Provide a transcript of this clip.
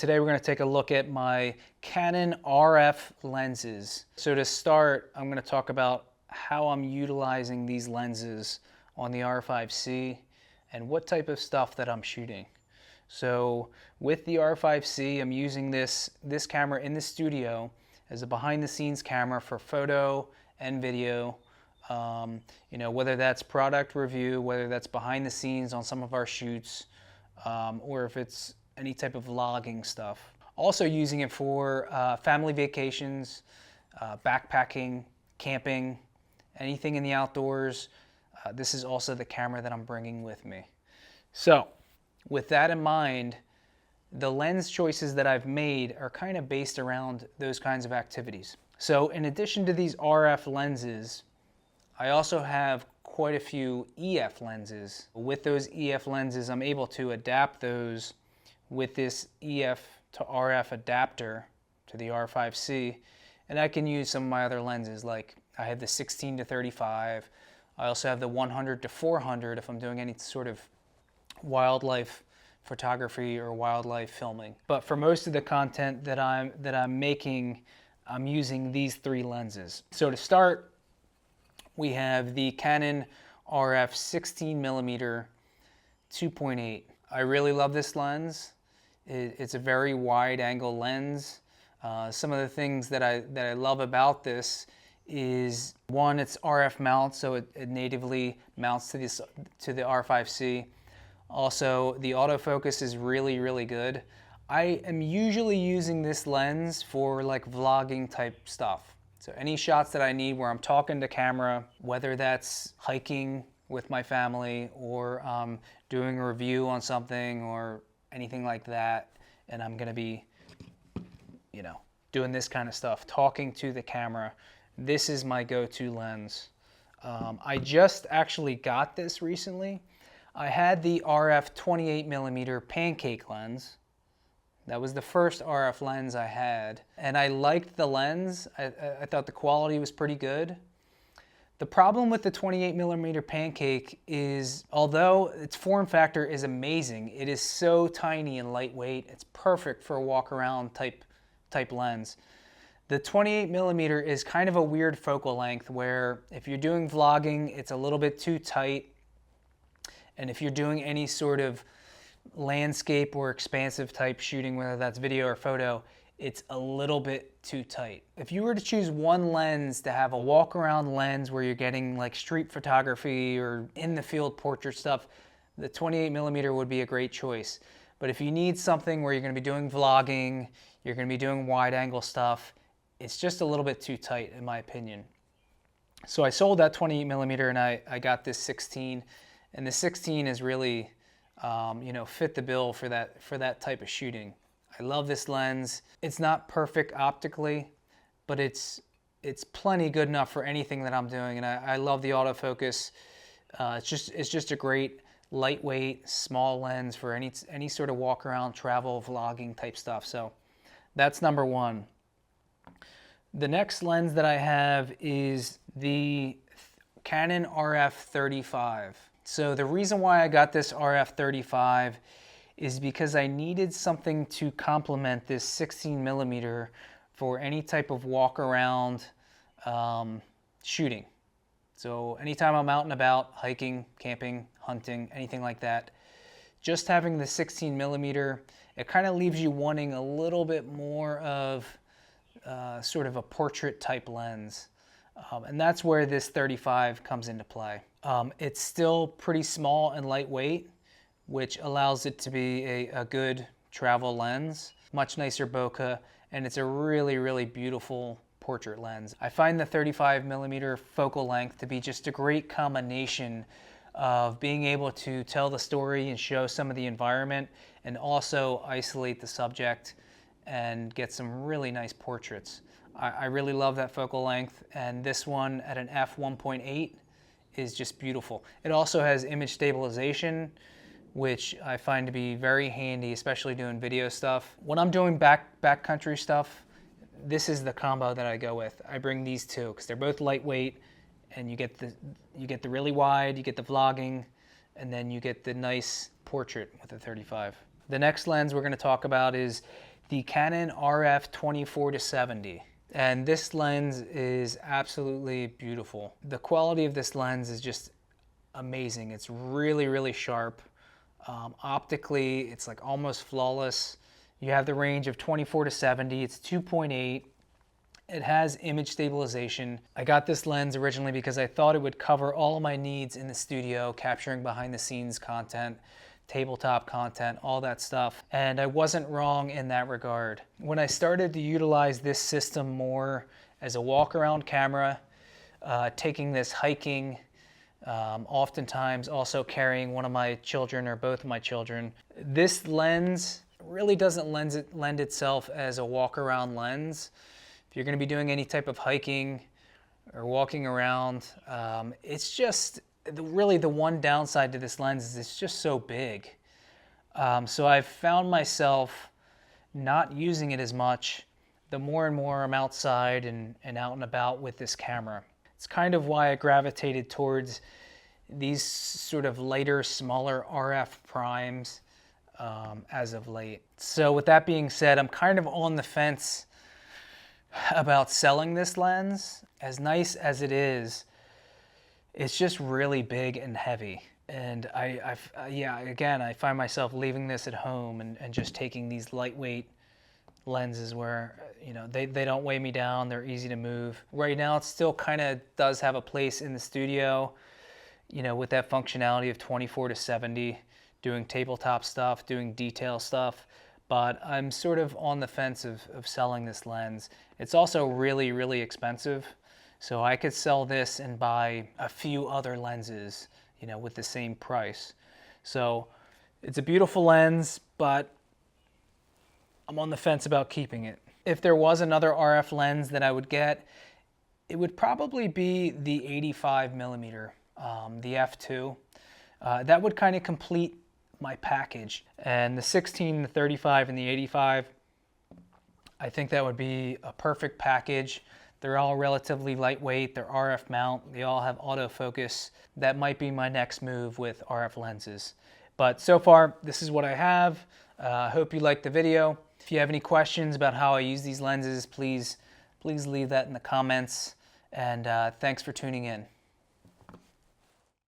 today we're going to take a look at my Canon RF lenses. So to start, I'm going to talk about how I'm utilizing these lenses on the R5C and what type of stuff that I'm shooting. So with the R5C, I'm using this camera in the studio as a behind the scenes camera for photo and video. You know, whether that's product review, whether that's behind the scenes on some of our shoots, or if it's any type of vlogging stuff. Also using it for family vacations, backpacking, camping, anything in the outdoors. This is also the camera that I'm bringing with me. So with that in mind, the lens choices that I've made are kind of based around those kinds of activities. So in addition to these RF lenses, I also have quite a few EF lenses. With those EF lenses, I'm able to adapt those with this EF to RF adapter to the R5C, and I can use some of my other lenses, like I have the 16 to 35. I also have the 100 to 400 if I'm doing any sort of wildlife photography or wildlife filming. But for most of the content that I'm making, I'm using these three lenses. So to start, we have the Canon RF 16mm 2.8. I really love this lens. It's a very wide angle lens. Some of the things that I love about this is, one, it's RF mount, so it natively mounts to the R5C. Also, the autofocus is really, really good. I am usually using this lens for like vlogging type stuff. So any shots that I need where I'm talking to camera, whether that's hiking with my family or doing a review on something or anything like that, and I'm gonna be, you know, doing this kind of stuff, talking to the camera, this is my go-to lens. I just actually got this recently. I had the RF 28mm pancake lens. That was the first RF lens I had, and I liked the lens. I thought the quality was pretty good. The problem with the 28mm pancake is, although its form factor is amazing, it is so tiny and lightweight. It's perfect for a walk around type lens. The 28mm is kind of a weird focal length where if you're doing vlogging, it's a little bit too tight. And if you're doing any sort of landscape or expansive type shooting, whether that's video or photo, it's a little bit too tight. If you were to choose one lens to have a walk around lens where you're getting like street photography or in the field portrait stuff, the 28mm would be a great choice. But if you need something where you're going to be doing vlogging, you're going to be doing wide angle stuff, it's just a little bit too tight in my opinion. So I sold that 28mm and I got this 16, and the 16 is really you know, fit the bill for that type of shooting. I love this lens. It's not perfect optically, but it's plenty good enough for anything that I'm doing, and I love the autofocus. It's just a great lightweight small lens for any sort of walk around, travel, vlogging type stuff. So that's number one. The next lens that I have is the Canon RF 35. So the reason why I got this RF 35 is because I needed something to complement this 16mm for any type of walk around shooting. So anytime I'm out and about, hiking, camping, hunting, anything like that, just having the 16mm, it kind of leaves you wanting a little bit more of sort of a portrait type lens. And that's where this 35 comes into play. It's still pretty small and lightweight, which allows it to be a good travel lens, much nicer bokeh, and it's a really, really beautiful portrait lens. I find the 35mm focal length to be just a great combination of being able to tell the story and show some of the environment and also isolate the subject and get some really nice portraits. I really love that focal length, and this one at an f1.8 is just beautiful. It also has image stabilization, which I find to be very handy, especially doing video stuff. When I'm doing backcountry stuff, this is the combo that I go with. I bring these two because they're both lightweight, and you get the really wide, you get the vlogging, and then you get the nice portrait with the 35. The next lens we're going to talk about is the Canon RF 24-70. And this lens is absolutely beautiful. The quality of this lens is just amazing. It's really, really sharp. Optically, it's like almost flawless. You have the range of 24-70. It's 2.8. It has image stabilization. I got this lens originally because I thought it would cover all of my needs in the studio, capturing behind the scenes content, tabletop content, all that stuff. And I wasn't wrong in that regard. When I started to utilize this system more as a walk around camera, taking this hiking, oftentimes also carrying one of my children or both of my children, this lens really doesn't lend itself as a walk around lens. If you're going to be doing any type of hiking or walking around, it's just really the one downside to this lens is it's just so big. So I've found myself not using it as much the more and more I'm outside and out and about with this camera. It's kind of why I gravitated towards these sort of lighter, smaller RF primes as of late. So with that being said, I'm kind of on the fence about selling this lens. As nice as it is, it's just really big and heavy. And I find myself leaving this at home and just taking these lightweight lenses where, you know, they don't weigh me down, they're easy to move. Right now it still kind of does have a place in the studio, you know, with that functionality of 24-70, doing tabletop stuff, doing detail stuff. But I'm sort of on the fence of selling this lens. It's also really, really expensive. So I could sell this and buy a few other lenses, you know, with the same price. So it's a beautiful lens, but I'm on the fence about keeping it. If there was another RF lens that I would get, it would probably be the 85mm, the f2. That would kind of complete my package. And the 16, the 35, and the 85, I think that would be a perfect package. They're all relatively lightweight, they're RF mount, they all have autofocus. That might be my next move with RF lenses. But so far, this is what I have. I hope you liked the video. If you have any questions about how I use these lenses, please leave that in the comments. And thanks for tuning in.